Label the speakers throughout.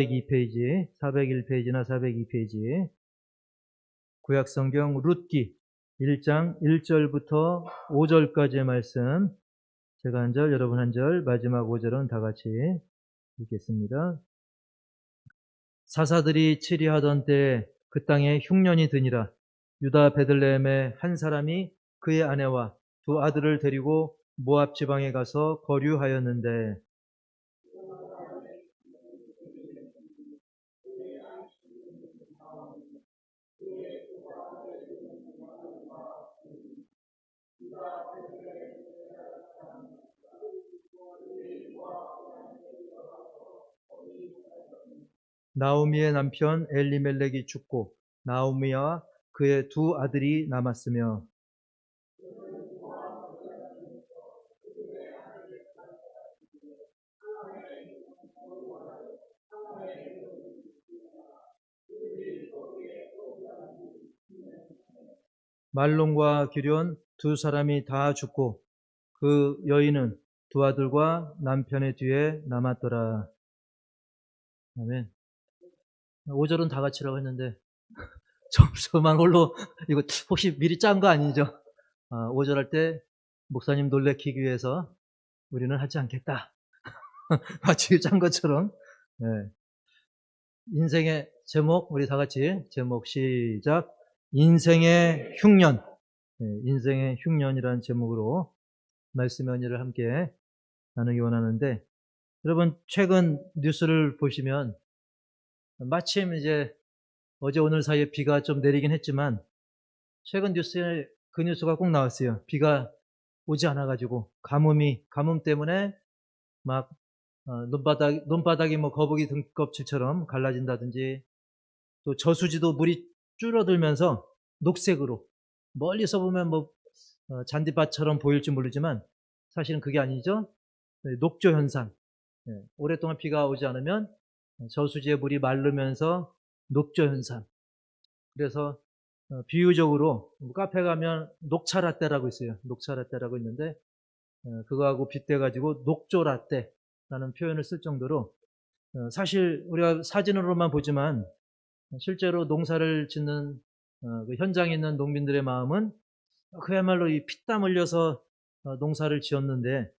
Speaker 1: 402페이지, 401페이지나 402페이지. 구약성경 룻기 1장 1절부터 5절까지의 말씀, 제가 한 절, 여러분 한 절, 마지막 5절은 다 같이 읽겠습니다. 사사들이 치리하던 때에 그 땅에 흉년이 드니라. 유다 베들레헴의 한 사람이 그의 아내와 두 아들을 데리고 모압 지방에 가서 거류하였는데, 나오미의 남편 엘리멜렉이 죽고 나오미와 그의 두 아들이 남았으며, 말론과 기럨 두 사람이 다 죽고 그 여인은 두 아들과 남편의 뒤에 남았더라. 아멘. 5절은 다 같이라고 했는데 저만 홀로 이거 혹시 미리 짠 거 아니죠? 5절 할 때 목사님 놀래키기 위해서 우리는 하지 않겠다. 마치 짠 것처럼. 네. 인생의 제목, 우리 다 같이 제목 시작. 인생의 흉년. 네, 인생의 흉년이라는 제목으로 말씀 연의를 함께 나누기 원하는데, 여러분 최근 뉴스를 보시면 마침 이제 어제 오늘 사이에 비가 좀 내리긴 했지만 최근 뉴스에 그 뉴스가 꼭 나왔어요. 비가 오지 않아가지고 가뭄 때문에 막 논바닥이 뭐 거북이 등껍질처럼 갈라진다든지, 또 저수지도 물이 줄어들면서 녹색으로 멀리서 보면 뭐 잔디밭처럼 보일지 모르지만 사실은 그게 아니죠. 네, 녹조 현상. 네, 오랫동안 비가 오지 않으면 저수지의 물이 마르면서 녹조 현상. 그래서 비유적으로 카페 가면 녹차라떼라고 있어요. 녹차라떼라고 있는데 그거하고 빗대가지고 녹조라떼라는 표현을 쓸 정도로, 사실 우리가 사진으로만 보지만 실제로 농사를 짓는 그 현장에 있는 농민들의 마음은 그야말로 이 피땀 흘려서 농사를 지었는데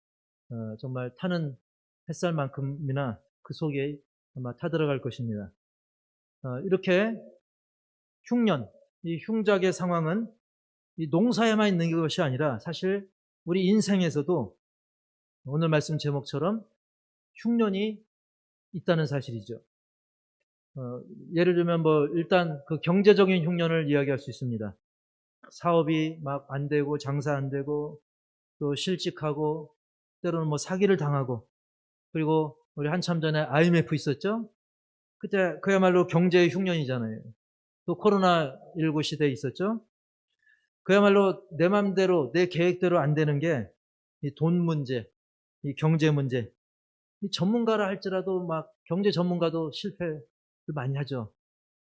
Speaker 1: 정말 타는 햇살만큼이나 그 속에 아마 타들어갈 것입니다. 이렇게 흉년, 이 흉작의 상황은 이 농사에만 있는 것이 아니라 사실 우리 인생에서도 오늘 말씀 제목처럼 흉년이 있다는 사실이죠. 예를 들면 뭐 일단 그 경제적인 흉년을 이야기할 수 있습니다. 사업이 막 안 되고 장사 안 되고 또 실직하고 때로는 뭐 사기를 당하고, 그리고 우리 한참 전에 IMF 있었죠? 그때 그야말로 경제의 흉년이잖아요. 또 코로나19 시대에 있었죠? 그야말로 내 맘대로 내 계획대로 안 되는 게 이 돈 문제, 이 경제 문제. 이 전문가라 할지라도 막 경제 전문가도 실패를 많이 하죠.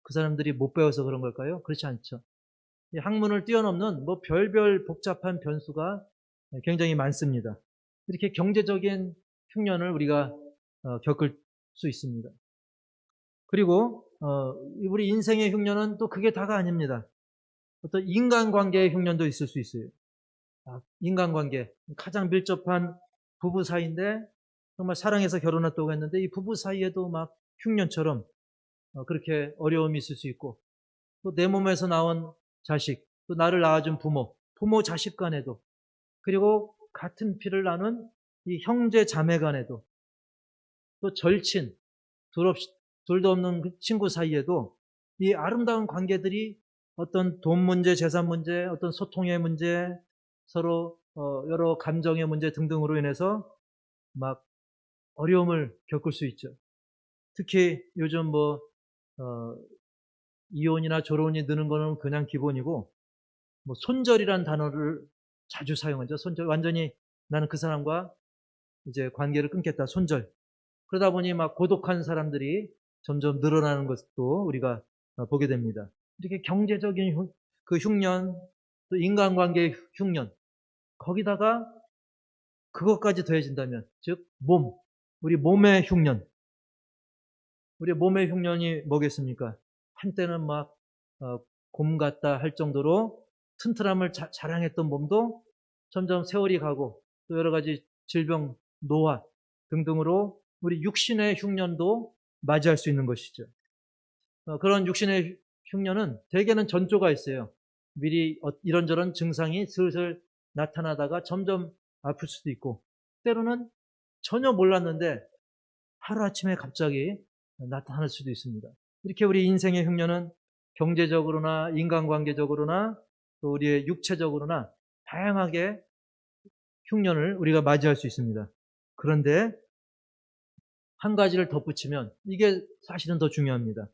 Speaker 1: 그 사람들이 못 배워서 그런 걸까요? 그렇지 않죠. 이 학문을 뛰어넘는 뭐 별별 복잡한 변수가 굉장히 많습니다. 이렇게 경제적인 흉년을 우리가 겪을 수 있습니다. 그리고 우리 인생의 흉년은 또 그게 다가 아닙니다. 어떤 인간관계의 흉년도 있을 수 있어요. 인간관계, 가장 밀접한 부부 사이인데 정말 사랑해서 결혼했다고 했는데 이 부부 사이에도 막 흉년처럼 그렇게 어려움이 있을 수 있고, 또 내 몸에서 나온 자식, 또 나를 낳아준 부모 자식 간에도, 그리고 같은 피를 나눈 이 형제 자매 간에도, 또 절친, 둘도 없는 그 친구 사이에도 이 아름다운 관계들이 어떤 돈 문제, 재산 문제, 어떤 소통의 문제, 서로 여러 감정의 문제 등등으로 인해서 막 어려움을 겪을 수 있죠. 특히 요즘 뭐 이혼이나 졸혼이 느는 거는 그냥 기본이고, 뭐 손절이란 단어를 자주 사용하죠. 손절, 완전히 나는 그 사람과 이제 관계를 끊겠다, 손절. 그러다 보니 막 고독한 사람들이 점점 늘어나는 것도 우리가 보게 됩니다. 이렇게 경제적인 그 흉년, 또 인간관계의 흉년, 거기다가 그것까지 더해진다면, 즉 우리 몸의 흉년, 우리 몸의 흉년이 뭐겠습니까? 한때는 막 곰 같다 할 정도로 튼튼함을 자랑했던 몸도 점점 세월이 가고 또 여러 가지 질병, 노화 등등으로 우리 육신의 흉년도 맞이할 수 있는 것이죠. 그런 육신의 흉년은 대개는 전조가 있어요. 미리 이런저런 증상이 슬슬 나타나다가 점점 아플 수도 있고, 때로는 전혀 몰랐는데 하루아침에 갑자기 나타날 수도 있습니다. 이렇게 우리 인생의 흉년은 경제적으로나 인간관계적으로나 또 우리의 육체적으로나 다양하게 흉년을 우리가 맞이할 수 있습니다. 그런데 한 가지를 덧붙이면 이게 사실은 더 중요합니다.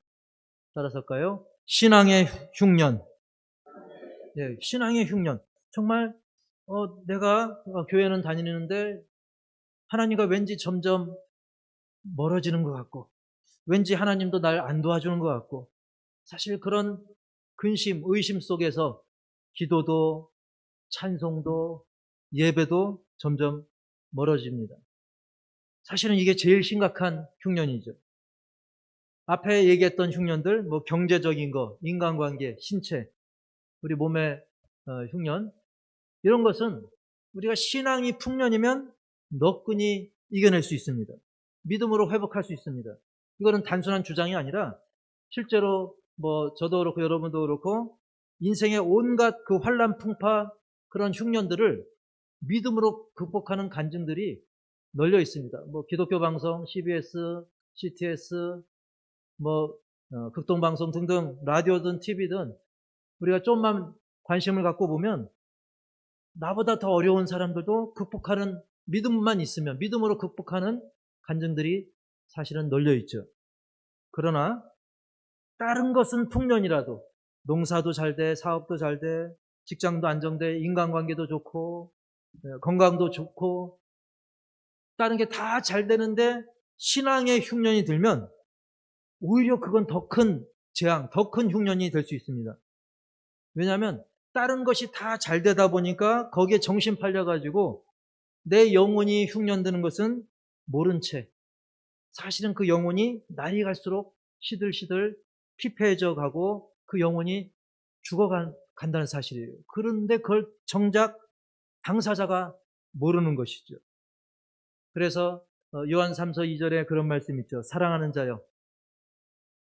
Speaker 1: 따라서일까요? 신앙의 흉년. 네, 신앙의 흉년. 정말 내가 교회는 다니는데 하나님과 왠지 점점 멀어지는 것 같고 왠지 하나님도 날 안 도와주는 것 같고 사실 그런 근심, 의심 속에서 기도도 찬송도 예배도 점점 멀어집니다. 사실은 이게 제일 심각한 흉년이죠. 앞에 얘기했던 흉년들, 뭐 경제적인 거, 인간관계, 신체, 우리 몸의 흉년, 이런 것은 우리가 신앙이 풍년이면 너끈히 이겨낼 수 있습니다. 믿음으로 회복할 수 있습니다. 이거는 단순한 주장이 아니라 실제로 뭐 저도 그렇고 여러분도 그렇고 인생의 온갖 그 환란 풍파 그런 흉년들을 믿음으로 극복하는 간증들이 널려 있습니다. 뭐 기독교 방송, CBS, CTS, 뭐 극동방송 등등 라디오든 TV든 우리가 좀만 관심을 갖고 보면 나보다 더 어려운 사람들도 극복하는 믿음만 있으면 믿음으로 극복하는 간증들이 사실은 널려 있죠. 그러나 다른 것은 풍년이라도 농사도 잘 돼, 사업도 잘 돼, 직장도 안정돼, 인간관계도 좋고 건강도 좋고 다른 게 다 잘 되는데 신앙의 흉년이 들면 오히려 그건 더 큰 재앙, 더 큰 흉년이 될 수 있습니다. 왜냐하면 다른 것이 다 잘 되다 보니까 거기에 정신 팔려가지고 내 영혼이 흉년드는 것은 모른 채 사실은 그 영혼이 날이 갈수록 시들시들 피폐해져 가고 그 영혼이 죽어간다는 사실이에요. 그런데 그걸 정작 당사자가 모르는 것이죠. 그래서 요한 3서 2절에 그런 말씀 있죠. 사랑하는 자여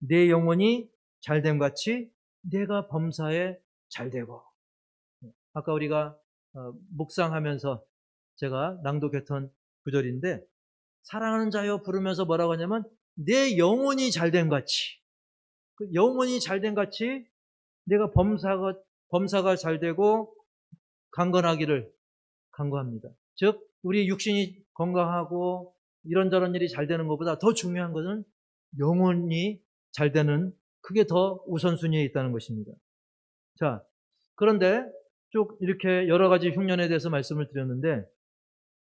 Speaker 1: 내 영혼이 잘됨 같이 내가 범사에 잘되고. 아까 우리가 묵상하면서 제가 낭독했던 구절인데 사랑하는 자여 부르면서 뭐라고 하냐면 내 영혼이 잘됨 같이 그 영혼이 잘됨 같이 내가 범사가 잘되고 강건하기를 간구합니다. 즉 우리 육신이 건강하고 이런저런 일이 잘 되는 것보다 더 중요한 것은 영혼이 잘 되는 그게 더 우선순위에 있다는 것입니다. 자, 그런데 쭉 이렇게 여러 가지 흉년에 대해서 말씀을 드렸는데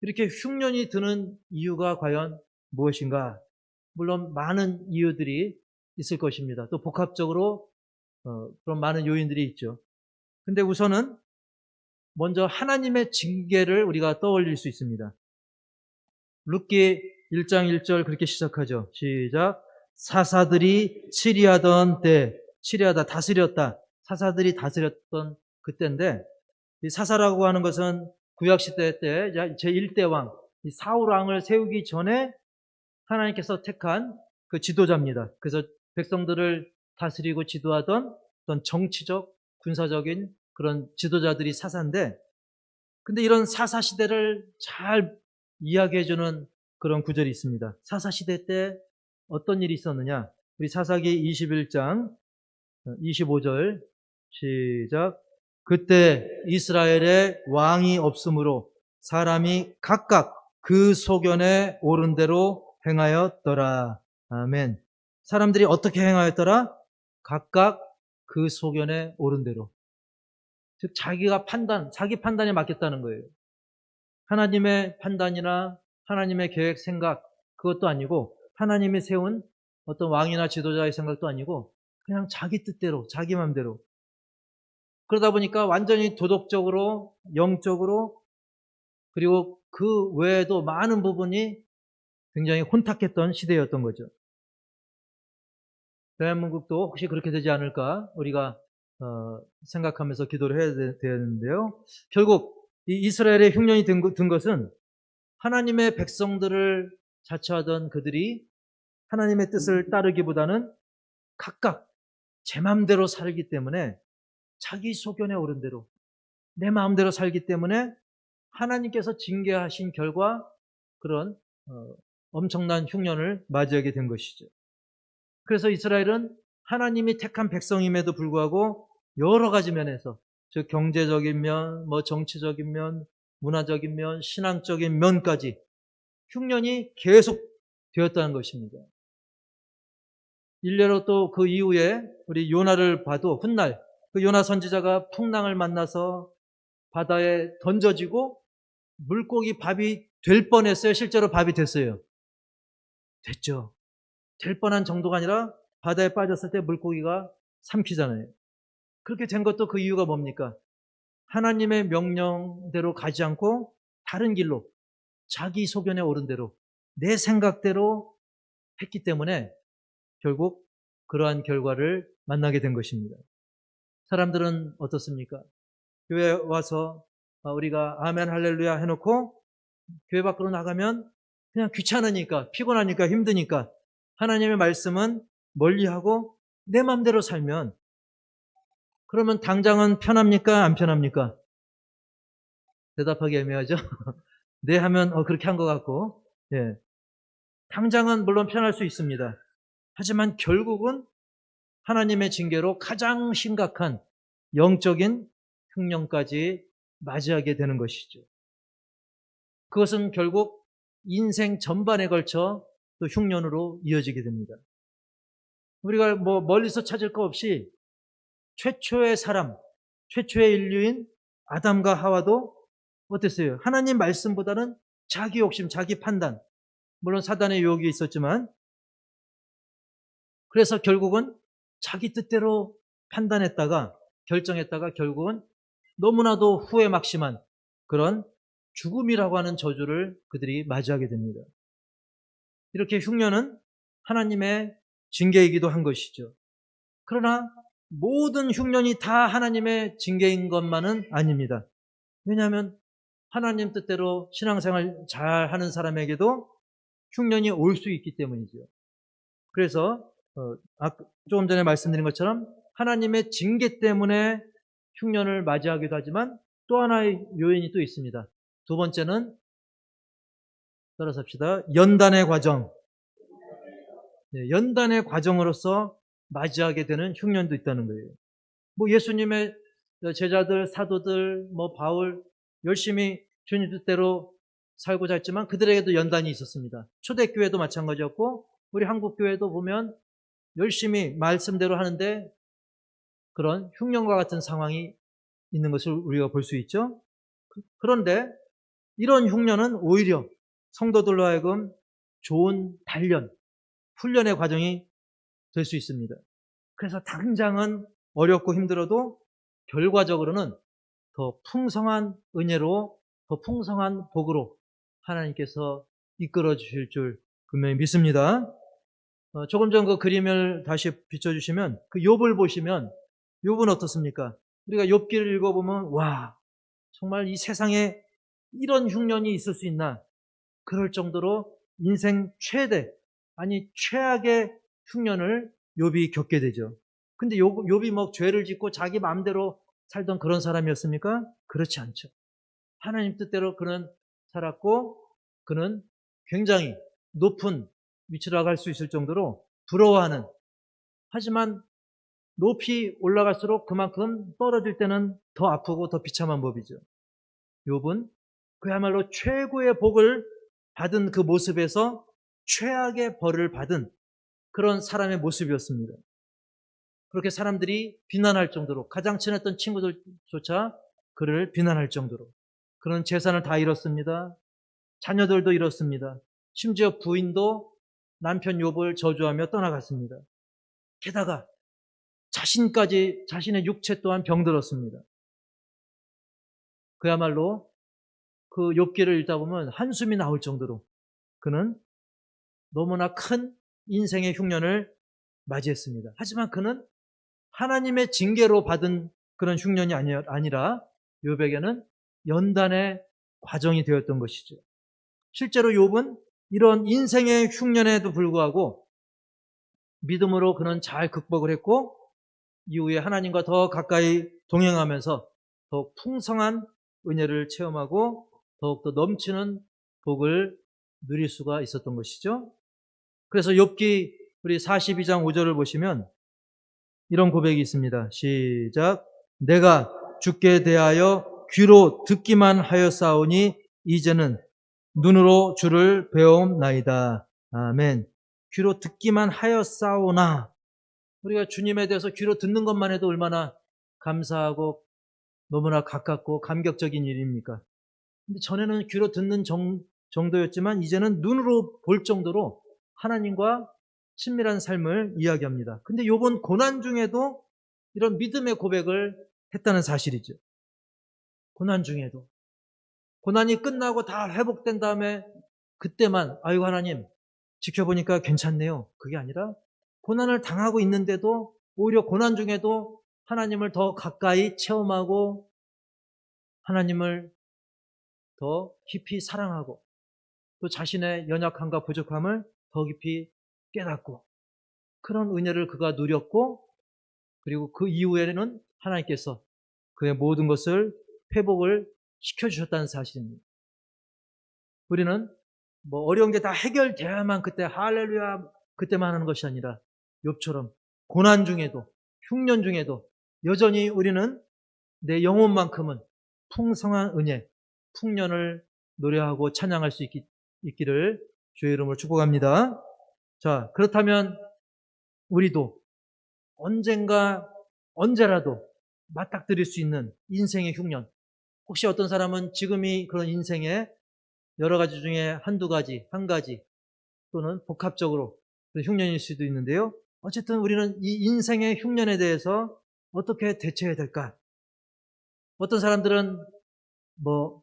Speaker 1: 이렇게 흉년이 드는 이유가 과연 무엇인가? 물론 많은 이유들이 있을 것입니다. 또 복합적으로 그런 많은 요인들이 있죠. 근데 우선은 먼저 하나님의 징계를 우리가 떠올릴 수 있습니다. 룻기 1장 1절 그렇게 시작하죠. 시작. 사사들이 치리하던 때, 치리하다, 다스렸다. 사사들이 다스렸던 그때인데 이 사사라고 하는 것은 구약시대 때 제1대 왕, 사울 왕을 세우기 전에 하나님께서 택한 그 지도자입니다. 그래서 백성들을 다스리고 지도하던 어떤 정치적, 군사적인 그런 지도자들이 사사인데 근데 이런 사사 시대를 잘 이야기해주는 그런 구절이 있습니다. 사사 시대 때 어떤 일이 있었느냐? 우리 사사기 21장 25절 시작. 그때 이스라엘에 왕이 없으므로 사람이 각각 그 소견에 옳은 대로 행하였더라. 아멘. 사람들이 어떻게 행하였더라? 각각 그 소견에 옳은 대로. 즉 자기가 자기 판단에 맡겼다는 거예요. 하나님의 판단이나 하나님의 계획, 생각 그것도 아니고 하나님이 세운 어떤 왕이나 지도자의 생각도 아니고 그냥 자기 뜻대로, 자기 마음대로. 그러다 보니까 완전히 도덕적으로, 영적으로 그리고 그 외에도 많은 부분이 굉장히 혼탁했던 시대였던 거죠. 대한민국도 혹시 그렇게 되지 않을까 우리가 생각하면서 기도를 해야 되는데요. 결국 이 이스라엘의 흉년이 든 것은 하나님의 백성들을 자처하던 그들이 하나님의 뜻을 따르기보다는 각각 제 마음대로 살기 때문에, 자기 소견에 오른 대로 내 마음대로 살기 때문에 하나님께서 징계하신 결과 그런 엄청난 흉년을 맞이하게 된 것이죠. 그래서 이스라엘은 하나님이 택한 백성임에도 불구하고 여러 가지 면에서, 즉 경제적인 면, 정치적인 면, 문화적인 면, 신앙적인 면까지 흉년이 계속 되었다는 것입니다. 일례로 또 그 이후에 우리 요나를 봐도 훗날 그 요나 선지자가 풍랑을 만나서 바다에 던져지고 물고기 밥이 될 뻔했어요. 실제로 밥이 됐어요. 됐죠. 될 뻔한 정도가 아니라 바다에 빠졌을 때 물고기가 삼키잖아요. 그렇게 된 것도 그 이유가 뭡니까? 하나님의 명령대로 가지 않고 다른 길로, 자기 소견에 오른 대로, 내 생각대로 했기 때문에 결국 그러한 결과를 만나게 된 것입니다. 사람들은 어떻습니까? 교회 와서 우리가 아멘 할렐루야 해놓고 교회 밖으로 나가면 그냥 귀찮으니까, 피곤하니까, 힘드니까 하나님의 말씀은 멀리하고 내 마음대로 살면, 그러면 당장은 편합니까? 안 편합니까? 대답하기 애매하죠? 네 하면 그렇게 한 것 같고, 예. 당장은 물론 편할 수 있습니다. 하지만 결국은 하나님의 징계로 가장 심각한 영적인 흉년까지 맞이하게 되는 것이죠. 그것은 결국 인생 전반에 걸쳐 또 흉년으로 이어지게 됩니다. 우리가 멀리서 찾을 거 없이 최초의 사람, 최초의 인류인 아담과 하와도 어땠어요? 하나님 말씀보다는 자기 욕심, 자기 판단, 물론 사단의 유혹이 있었지만, 그래서 결국은 자기 뜻대로 판단했다가 결정했다가 결국은 너무나도 후회 막심한 그런 죽음이라고 하는 저주를 그들이 맞이하게 됩니다. 이렇게 흉년은 하나님의 징계이기도 한 것이죠. 그러나 모든 흉년이 다 하나님의 징계인 것만은 아닙니다. 왜냐하면 하나님 뜻대로 신앙생활 잘 하는 사람에게도 흉년이 올 수 있기 때문이죠. 그래서 조금 전에 말씀드린 것처럼 하나님의 징계 때문에 흉년을 맞이하기도 하지만 또 하나의 요인이 또 있습니다. 두 번째는, 따라서 합시다. 연단의 과정. 연단의 과정으로서 맞이하게 되는 흉년도 있다는 거예요. 예수님의 제자들, 사도들, 바울 열심히 주님 뜻대로 살고자 했지만 그들에게도 연단이 있었습니다. 초대교회도 마찬가지였고 우리 한국교회도 보면 열심히 말씀대로 하는데 그런 흉년과 같은 상황이 있는 것을 우리가 볼 수 있죠. 그런데 이런 흉년은 오히려 성도들로 하여금 좋은 단련, 훈련의 과정이 될 수 있습니다. 그래서 당장은 어렵고 힘들어도 결과적으로는 더 풍성한 은혜로, 더 풍성한 복으로 하나님께서 이끌어 주실 줄 분명히 믿습니다. 조금 전 그 그림을 다시 비춰주시면 그 욥을 보시면, 욥은 어떻습니까? 우리가 욥기를 읽어보면 와, 정말 이 세상에 이런 흉년이 있을 수 있나, 그럴 정도로 인생 최대, 아니 최악의 흉년을 욥이 겪게 되죠. 근데 욥이 죄를 짓고 자기 마음대로 살던 그런 사람이었습니까? 그렇지 않죠. 하나님 뜻대로 그는 살았고 그는 굉장히 높은 위치로 갈 수 있을 정도로 부러워하는, 하지만 높이 올라갈수록 그만큼 떨어질 때는 더 아프고 더 비참한 법이죠. 욥은 그야말로 최고의 복을 받은 그 모습에서 최악의 벌을 받은 그런 사람의 모습이었습니다. 그렇게 사람들이 비난할 정도로, 가장 친했던 친구들조차 그를 비난할 정도로, 그런 재산을 다 잃었습니다. 자녀들도 잃었습니다. 심지어 부인도 남편 욥을 저주하며 떠나갔습니다. 게다가 자신의 육체 또한 병들었습니다. 그야말로 그 욥기를 읽다 보면 한숨이 나올 정도로 그는 너무나 큰 인생의 흉년을 맞이했습니다. 하지만 그는 하나님의 징계로 받은 그런 흉년이 아니라 욥에게는 연단의 과정이 되었던 것이죠. 실제로 욥은 이런 인생의 흉년에도 불구하고 믿음으로 그는 잘 극복을 했고 이후에 하나님과 더 가까이 동행하면서 더 풍성한 은혜를 체험하고 더욱더 넘치는 복을 누릴 수가 있었던 것이죠. 그래서 욥기 우리 42장 5절을 보시면 이런 고백이 있습니다. 시작. 내가 주께 대하여 귀로 듣기만 하였사오니 이제는 눈으로 주를 배움나이다. 아멘. 귀로 듣기만 하였사오나, 우리가 주님에 대해서 귀로 듣는 것만 해도 얼마나 감사하고 너무나 가깝고 감격적인 일입니까? 근데 전에는 귀로 듣는 정도였지만 이제는 눈으로 볼 정도로 하나님과 친밀한 삶을 이야기합니다. 근데 욥은 고난 중에도 이런 믿음의 고백을 했다는 사실이죠. 고난 중에도. 고난이 끝나고 다 회복된 다음에 그때만 아이고 하나님 지켜보니까 괜찮네요. 그게 아니라 고난을 당하고 있는데도 오히려 고난 중에도 하나님을 더 가까이 체험하고 하나님을 더 깊이 사랑하고 또 자신의 연약함과 부족함을 더 깊이 깨닫고 그런 은혜를 그가 누렸고 그리고 그 이후에는 하나님께서 그의 모든 것을 회복을 시켜주셨다는 사실입니다. 우리는 뭐 어려운 게 다 해결돼야만 그때 할렐루야 그때만 하는 것이 아니라 욥처럼 고난 중에도 흉년 중에도 여전히 우리는 내 영혼만큼은 풍성한 은혜, 풍년을 노래하고 찬양할 수 있기를 주의 이름으로 축복합니다. 자, 그렇다면 우리도 언젠가 언제라도 맞닥뜨릴 수 있는 인생의 흉년, 혹시 어떤 사람은 지금이 그런 인생의 여러 가지 중에 한두 가지, 한 가지 또는 복합적으로 흉년일 수도 있는데요. 어쨌든 우리는 이 인생의 흉년에 대해서 어떻게 대처해야 될까? 어떤 사람들은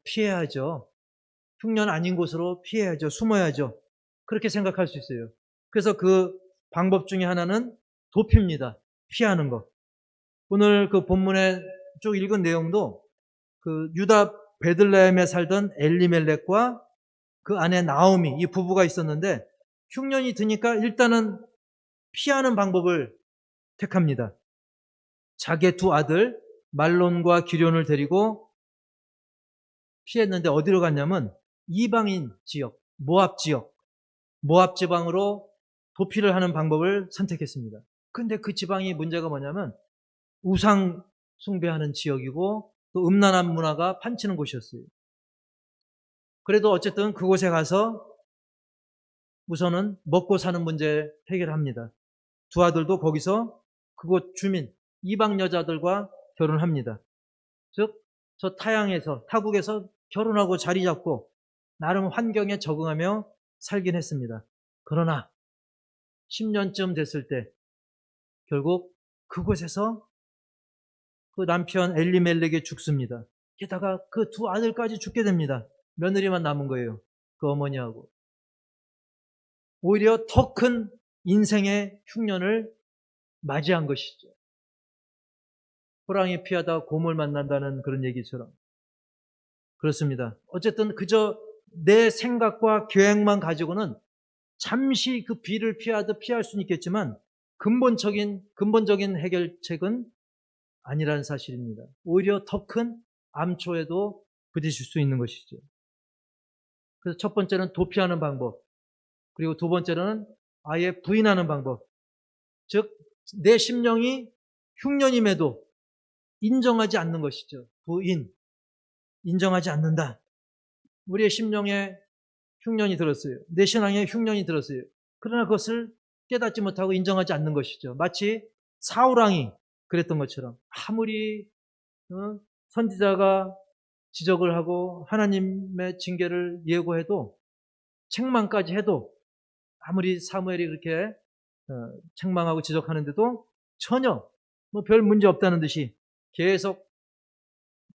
Speaker 1: 피해야죠. 흉년 아닌 곳으로 피해야죠. 숨어야죠. 그렇게 생각할 수 있어요. 그래서 그 방법 중에 하나는 도피입니다. 피하는 것. 오늘 그 본문에 쭉 읽은 내용도 그 유다 베들레헴에 살던 엘리멜렉과 그 아내 나오미 이 부부가 있었는데 흉년이 드니까 일단은 피하는 방법을 택합니다. 자기의 두 아들 말론과 기럨을 데리고 피했는데 어디로 갔냐면 이방인 지역, 모압 지방으로 도피를 하는 방법을 선택했습니다. 근데 그 지방이 문제가 뭐냐면 우상 숭배하는 지역이고 또 음란한 문화가 판치는 곳이었어요. 그래도 어쨌든 그곳에 가서 우선은 먹고 사는 문제 해결합니다. 두 아들도 거기서 그곳 주민, 이방 여자들과 결혼합니다. 즉, 저 타국에서 결혼하고 자리 잡고 나름 환경에 적응하며 살긴 했습니다. 그러나 10년쯤 됐을 때 결국 그곳에서 그 남편 엘리멜렉이 죽습니다. 게다가 그 두 아들까지 죽게 됩니다. 며느리만 남은 거예요. 그 어머니하고. 오히려 더 큰 인생의 흉년을 맞이한 것이죠. 호랑이 피하다 곰을 만난다는 그런 얘기처럼. 그렇습니다. 어쨌든 그저 내 생각과 계획만 가지고는 잠시 그 비를 피하듯 피할 수는 있겠지만 근본적인 해결책은 아니라는 사실입니다. 오히려 더 큰 암초에도 부딪힐 수 있는 것이죠. 그래서 첫 번째는 도피하는 방법, 그리고 두 번째는 아예 부인하는 방법. 즉, 내 심령이 흉년임에도 인정하지 않는 것이죠. 인정하지 않는다. 우리의 심령에 흉년이 들었어요. 내 신앙에 흉년이 들었어요. 그러나 그것을 깨닫지 못하고 인정하지 않는 것이죠. 마치 사울왕이 그랬던 것처럼 아무리 선지자가 지적을 하고 하나님의 징계를 예고해도 책망까지 해도 아무리 사무엘이 그렇게 책망하고 지적하는데도 전혀 별 문제 없다는 듯이 계속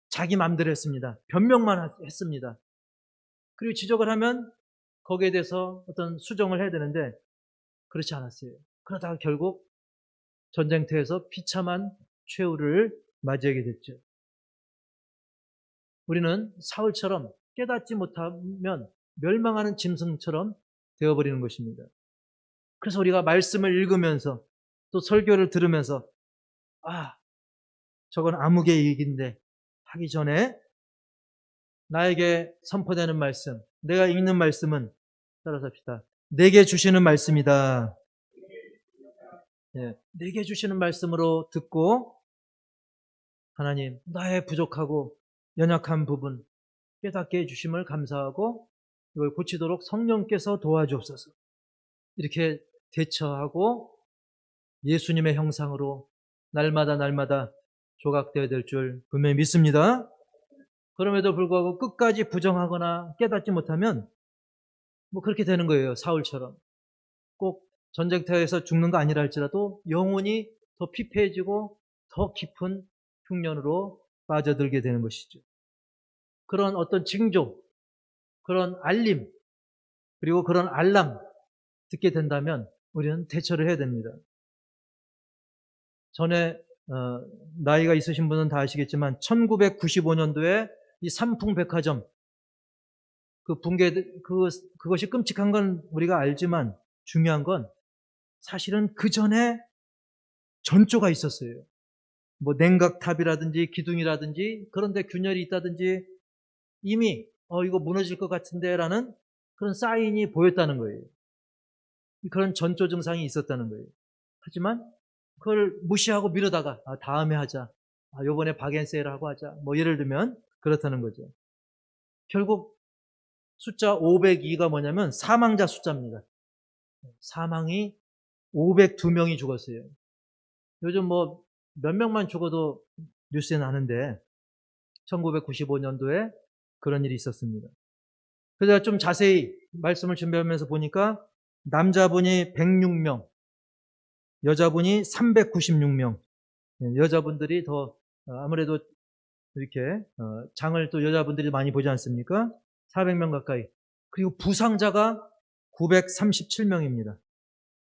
Speaker 1: 자기 마음대로 했습니다. 변명만 했습니다. 그리고 지적을 하면 거기에 대해서 어떤 수정을 해야 되는데 그렇지 않았어요. 그러다가 결국 전쟁터에서 비참한 최후를 맞이하게 됐죠. 우리는 사울처럼 깨닫지 못하면 멸망하는 짐승처럼 되어버리는 것입니다. 그래서 우리가 말씀을 읽으면서 또 설교를 들으면서 저건 암흑의 얘기인데 하기 전에 나에게 선포되는 말씀, 내가 읽는 말씀은 따라서 합시다. 내게 주시는 말씀이다. 내게 주시는 말씀으로 듣고 하나님, 나의 부족하고 연약한 부분 깨닫게 해주심을 감사하고 이걸 고치도록 성령께서 도와주옵소서. 이렇게 대처하고 예수님의 형상으로 날마다 조각되어야 될 줄 분명히 믿습니다. 그럼에도 불구하고 끝까지 부정하거나 깨닫지 못하면 그렇게 되는 거예요. 사울처럼. 꼭 전쟁터에서 죽는 거 아니라 할지라도 영혼이 더 피폐해지고 더 깊은 흉년으로 빠져들게 되는 것이죠. 그런 어떤 징조, 그런 알림, 그리고 그런 알람 듣게 된다면 우리는 대처를 해야 됩니다. 전에 나이가 있으신 분은 다 아시겠지만 1995년도에 이 삼풍백화점 그 붕괴 그것이 끔찍한 건 우리가 알지만 중요한 건 사실은 그 전에 전조가 있었어요. 냉각탑이라든지 기둥이라든지 그런데 균열이 있다든지 이미 이거 무너질 것 같은데라는 그런 사인이 보였다는 거예요. 그런 전조 증상이 있었다는 거예요. 하지만 그걸 무시하고 미루다가 다음에 하자. 요번에 박앤세일 하고 하자. 예를 들면 그렇다는 거죠. 결국 숫자 502가 뭐냐면 사망자 숫자입니다. 사망이 502명이 죽었어요. 요즘 몇 명만 죽어도 뉴스에 나는데 1995년도에 그런 일이 있었습니다. 그래서 좀 자세히 말씀을 준비하면서 보니까 남자분이 106명, 여자분이 396명, 여자분들이 더 아무래도 이렇게 장을 또 여자분들이 많이 보지 않습니까? 400명 가까이. 그리고 부상자가 937명입니다.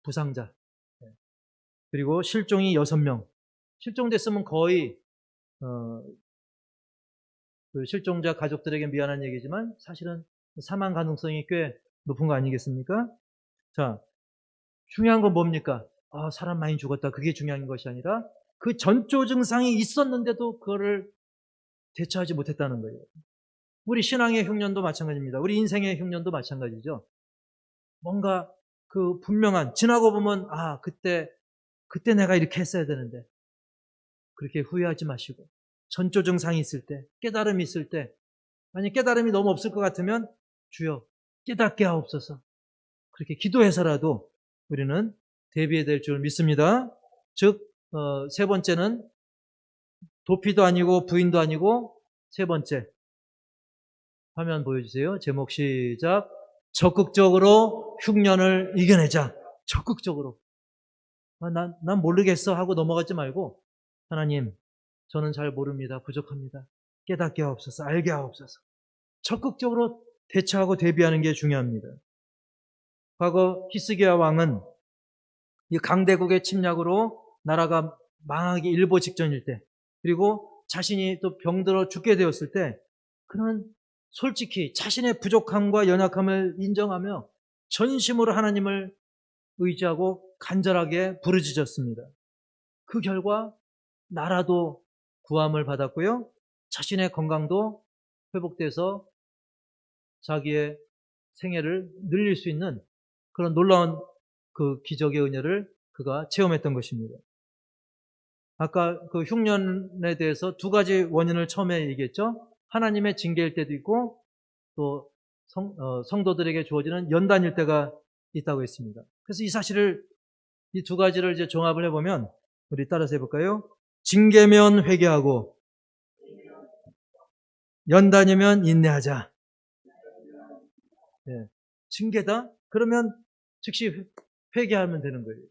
Speaker 1: 부상자. 그리고 실종이 6명. 실종됐으면 거의 그 실종자 가족들에게 미안한 얘기지만 사실은 사망 가능성이 꽤 높은 거 아니겠습니까? 자, 중요한 건 뭡니까? 사람 많이 죽었다. 그게 중요한 것이 아니라 그 전조 증상이 있었는데도 그거를 대처하지 못했다는 거예요. 우리 신앙의 흉년도 마찬가지입니다. 우리 인생의 흉년도 마찬가지죠. 뭔가 그 분명한 지나고 보면 그때 내가 이렇게 했어야 되는데 그렇게 후회하지 마시고 전조 증상이 있을 때 깨달음이 있을 때 만약 깨달음이 너무 없을 것 같으면 주여 깨닫게 하옵소서 그렇게 기도해서라도 우리는 대비해야 될 줄 믿습니다. 즉 세 번째는 도피도 아니고 부인도 아니고 세 번째 화면 보여주세요. 제목 시작. 적극적으로 흉년을 이겨내자. 적극적으로. 난 모르겠어 하고 넘어가지 말고 하나님 저는 잘 모릅니다. 부족합니다. 깨닫게 하옵소서. 알게 하옵소서. 적극적으로 대처하고 대비하는 게 중요합니다. 과거 히스기야 왕은 이 강대국의 침략으로 나라가 망하기 일보 직전일 때 그리고 자신이 또 병들어 죽게 되었을 때 그는 솔직히 자신의 부족함과 연약함을 인정하며 전심으로 하나님을 의지하고 간절하게 부르짖었습니다. 그 결과 나라도 구함을 받았고요. 자신의 건강도 회복돼서 자기의 생애를 늘릴 수 있는 그런 놀라운 그 기적의 은혜를 그가 체험했던 것입니다. 아까 그 흉년에 대해서 두 가지 원인을 처음에 얘기했죠. 하나님의 징계일 때도 있고 또 성도들에게 주어지는 연단일 때가 있다고 했습니다. 그래서 이 사실을 이 두 가지를 이제 종합을 해보면 우리 따라서 해볼까요? 징계면 회개하고 연단이면 인내하자. 네. 징계다? 그러면 즉시 회개하면 되는 거예요.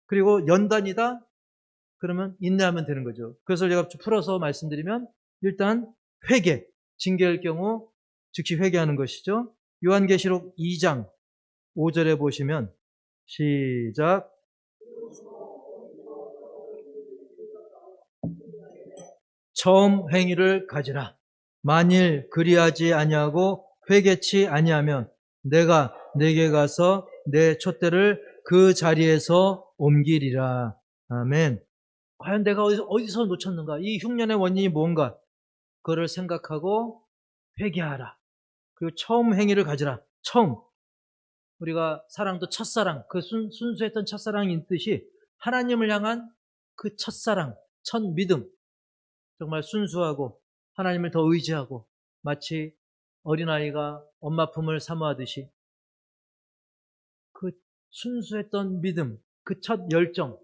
Speaker 1: 그리고 연단이다? 그러면 인내하면 되는 거죠. 그래서 제가 풀어서 말씀드리면 일단 회개, 징계할 경우 즉시 회개하는 것이죠. 요한계시록 2장 5절에 보시면 시작. 처음 행위를 가지라. 만일 그리하지 아니하고 회개치 아니하면 내가 내게 가서 내 촛대를 그 자리에서 옮기리라. 아멘. 과연 내가 어디서 놓쳤는가? 이 흉년의 원인이 뭔가? 그거를 생각하고 회개하라. 그리고 처음 행위를 가지라. 처음. 우리가 사랑도 첫사랑, 그 순수했던 첫사랑인 듯이 하나님을 향한 그 첫사랑, 첫 믿음, 정말 순수하고 하나님을 더 의지하고 마치 어린아이가 엄마 품을 사모하듯이 그 순수했던 믿음, 그 첫 열정,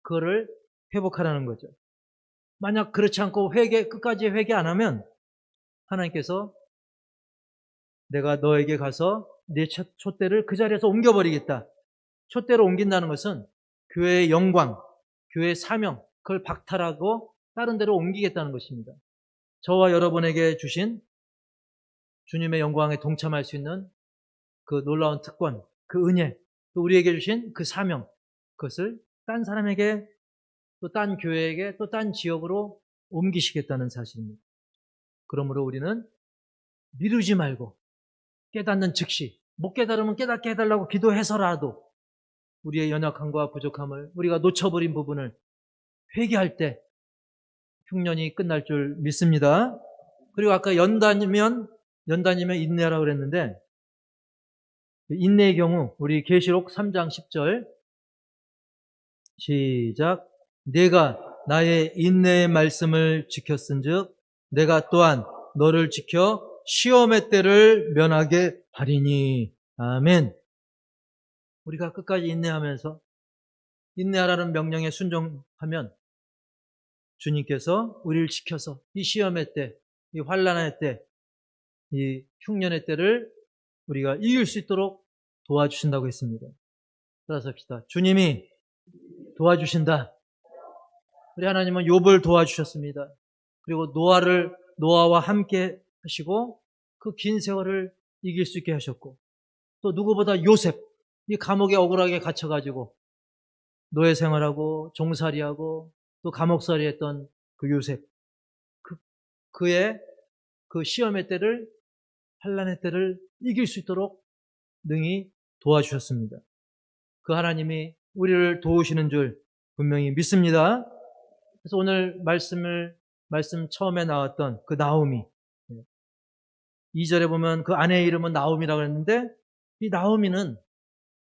Speaker 1: 그거를 회복하라는 거죠. 만약 그렇지 않고 끝까지 회개 안 하면 하나님께서 내가 너에게 가서 내 촛대를 그 자리에서 옮겨버리겠다. 촛대로 옮긴다는 것은 교회의 영광, 교회의 사명, 그걸 박탈하고 다른 데로 옮기겠다는 것입니다. 저와 여러분에게 주신 주님의 영광에 동참할 수 있는 그 놀라운 특권, 그 은혜, 또 우리에게 주신 그 사명, 그것을 딴 사람에게, 또 딴 교회에게, 또 딴 지역으로 옮기시겠다는 사실입니다. 그러므로 우리는 미루지 말고 깨닫는 즉시, 못 깨달으면 깨닫게 해달라고 기도해서라도 우리의 연약함과 부족함을, 우리가 놓쳐버린 부분을 회개할 때 흉년이 끝날 줄 믿습니다. 그리고 아까 연단이면 인내하라고 그랬는데, 인내의 경우 우리 계시록 3장 10절 시작. 내가 나의 인내의 말씀을 지켰은즉 내가 또한 너를 지켜 시험의 때를 면하게 하리니. 아멘. 우리가 끝까지 인내하면서 인내하라는 명령에 순종하면 주님께서 우리를 지켜서 이 시험의 때, 이 환난의 때, 이 흉년의 때를 우리가 이길 수 있도록 도와주신다고 했습니다. 따라서 합시다. 주님이 도와주신다. 우리 하나님은 욥을 도와주셨습니다. 그리고 노아와 함께 하시고 그 긴 세월을 이길 수 있게 하셨고, 또 누구보다 요셉, 이 감옥에 억울하게 갇혀가지고 노예 생활하고 종살이하고 또 감옥살이 했던 그 요셉, 그의 그 시험의 때를, 환난의 때를 이길 수 있도록 능히 도와주셨습니다. 그 하나님이 우리를 도우시는 줄 분명히 믿습니다. 그래서 오늘 말씀 처음에 나왔던 그 나오미, 2절에 보면 그 아내의 이름은 나오미라고 했는데, 이 나오미는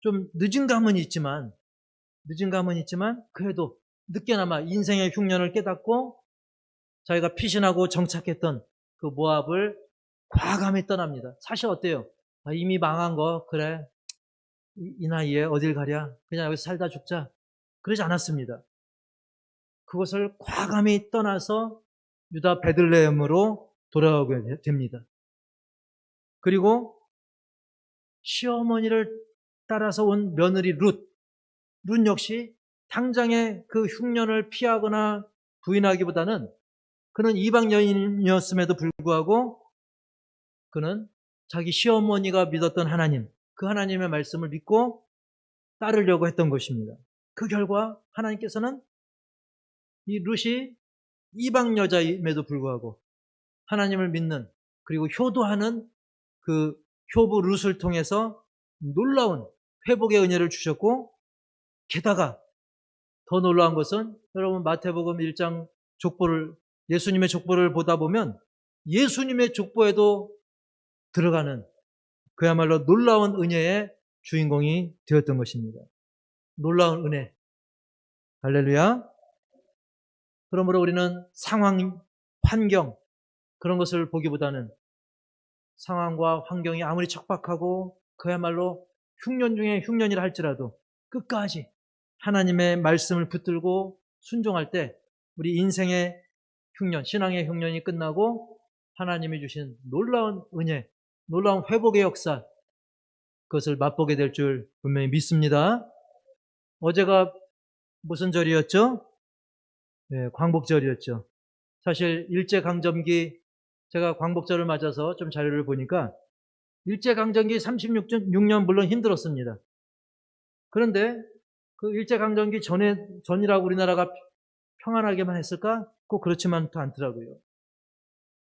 Speaker 1: 좀 늦은 감은 있지만 그래도 늦게나마 인생의 흉년을 깨닫고 자기가 피신하고 정착했던 그 모압을 과감히 떠납니다. 사실 어때요? 이미 망한 거, 그래, 이 나이에 어딜 가랴, 그냥 여기서 살다 죽자, 그러지 않았습니다. 그것을 과감히 떠나서 유다 베들레헴으로 돌아오게 됩니다. 그리고 시어머니를 따라서 온 며느리 룻 역시 당장의 그 흉년을 피하거나 부인하기보다는, 그는 이방 여인이었음에도 불구하고 그는 자기 시어머니가 믿었던 하나님, 그 하나님의 말씀을 믿고 따르려고 했던 것입니다. 그 결과 하나님께서는 이 룻이 이방 여자임에도 불구하고 하나님을 믿는, 그리고 효도하는 그 효부 룻을 통해서 놀라운 회복의 은혜를 주셨고, 게다가 더 놀라운 것은, 여러분 마태복음 1장 예수님의 족보를 보다 보면 예수님의 족보에도 들어가는 그야말로 놀라운 은혜의 주인공이 되었던 것입니다. 놀라운 은혜. 할렐루야. 그러므로 우리는 상황, 환경, 그런 것을 보기보다는 상황과 환경이 아무리 척박하고 그야말로 흉년 중에 흉년이라 할지라도 끝까지 하나님의 말씀을 붙들고 순종할 때 우리 인생의 흉년, 신앙의 흉년이 끝나고 하나님이 주신 놀라운 은혜, 놀라운 회복의 역사, 그것을 맛보게 될 줄 분명히 믿습니다. 어제가 무슨 절이었죠? 네, 광복절이었죠. 사실 일제강점기, 제가 광복절을 맞아서 좀 자료를 보니까 일제강점기 36년 물론 힘들었습니다. 그런데 그 일제강점기 전이라고 우리나라가 평안하게만 했을까? 꼭 그렇지만도 않더라고요.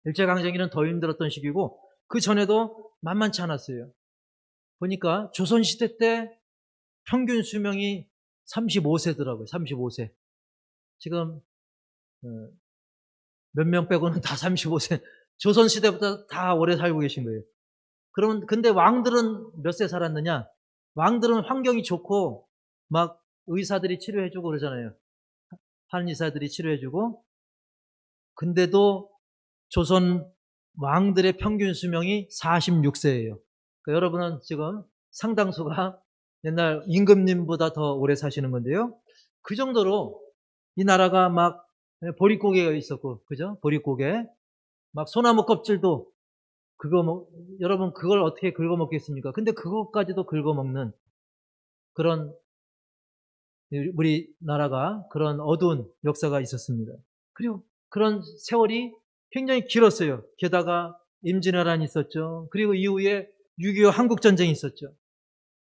Speaker 1: 일제강점기는 더 힘들었던 시기고 그 전에도 만만치 않았어요. 보니까 조선시대 때 평균 수명이 35세더라고요. 35세. 지금 몇 명 빼고는 다 35세. 조선시대보다 다 오래 살고 계신 거예요. 근데 왕들은 몇 세 살았느냐? 왕들은 환경이 좋고 막 의사들이 치료해주고 그러잖아요. 한의사들이 치료해주고. 근데도 조선 왕들의 평균 수명이 46세예요. 그러니까 여러분은 지금 상당수가 옛날 임금님보다 더 오래 사시는 건데요. 그 정도로 이 나라가 막 보릿고개가 있었고, 그죠? 보릿고개. 막 소나무 껍질도 여러분 그걸 어떻게 긁어먹겠습니까? 근데 그것까지도 긁어먹는 그런 우리나라가 그런 어두운 역사가 있었습니다. 그리고 그런 세월이 굉장히 길었어요. 게다가 임진왜란이 있었죠. 그리고 이후에 6.25 한국전쟁이 있었죠.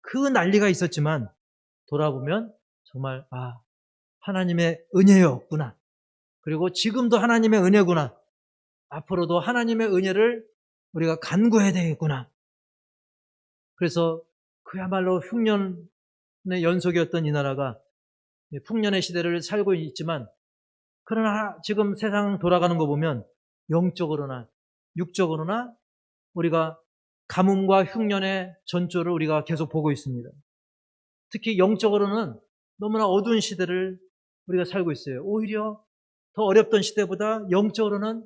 Speaker 1: 그 난리가 있었지만 돌아보면 정말 하나님의 은혜였구나. 그리고 지금도 하나님의 은혜구나. 앞으로도 하나님의 은혜를 우리가 간구해야 되겠구나. 그래서 그야말로 흉년의 연속이었던 이 나라가 풍년의 시대를 살고 있지만 그러나 지금 세상 돌아가는 거 보면 영적으로나 육적으로나 우리가 가뭄과 흉년의 전조를 우리가 계속 보고 있습니다. 특히 영적으로는 너무나 어두운 시대를 우리가 살고 있어요. 오히려 더 어렵던 시대보다 영적으로는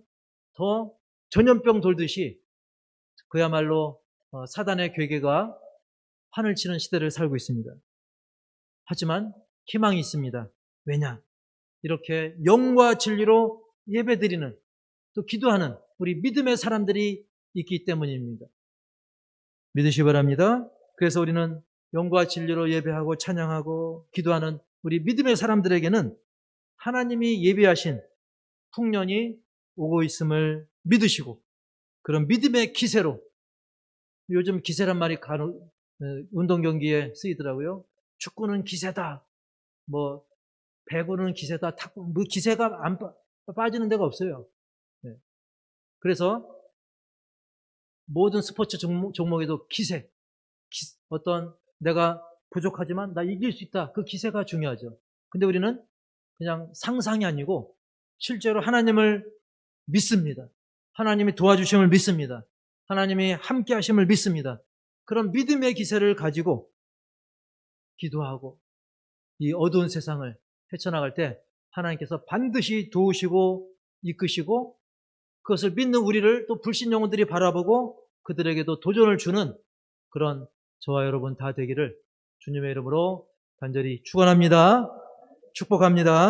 Speaker 1: 더 전염병 돌듯이 그야말로 사단의 괴계가 판을 치는 시대를 살고 있습니다. 하지만 희망이 있습니다. 왜냐? 이렇게 영과 진리로 예배드리는 또 기도하는 우리 믿음의 사람들이 있기 때문입니다. 믿으시기 바랍니다. 그래서 우리는 영과 진리로 예배하고 찬양하고 기도하는 우리 믿음의 사람들에게는 하나님이 예비하신 풍년이 오고 있음을 믿으시고 그런 믿음의 기세로 요즘 기세란 말이 운동 경기에 쓰이더라고요. 축구는 기세다. 배구는 기세다. 기세가 안 빠지는 데가 없어요. 그래서 모든 스포츠 종목에도 기세, 어떤 내가 부족하지만 나 이길 수 있다. 그 기세가 중요하죠. 근데 우리는 그냥 상상이 아니고 실제로 하나님을 믿습니다. 하나님이 도와주심을 믿습니다. 하나님이 함께 하심을 믿습니다. 그런 믿음의 기세를 가지고 기도하고 이 어두운 세상을 헤쳐나갈 때 하나님께서 반드시 도우시고 이끄시고 그것을 믿는 우리를 또 불신 영혼들이 바라보고 그들에게도 도전을 주는 그런 저와 여러분 다 되기를 주님의 이름으로 간절히 축원합니다. 축복합니다.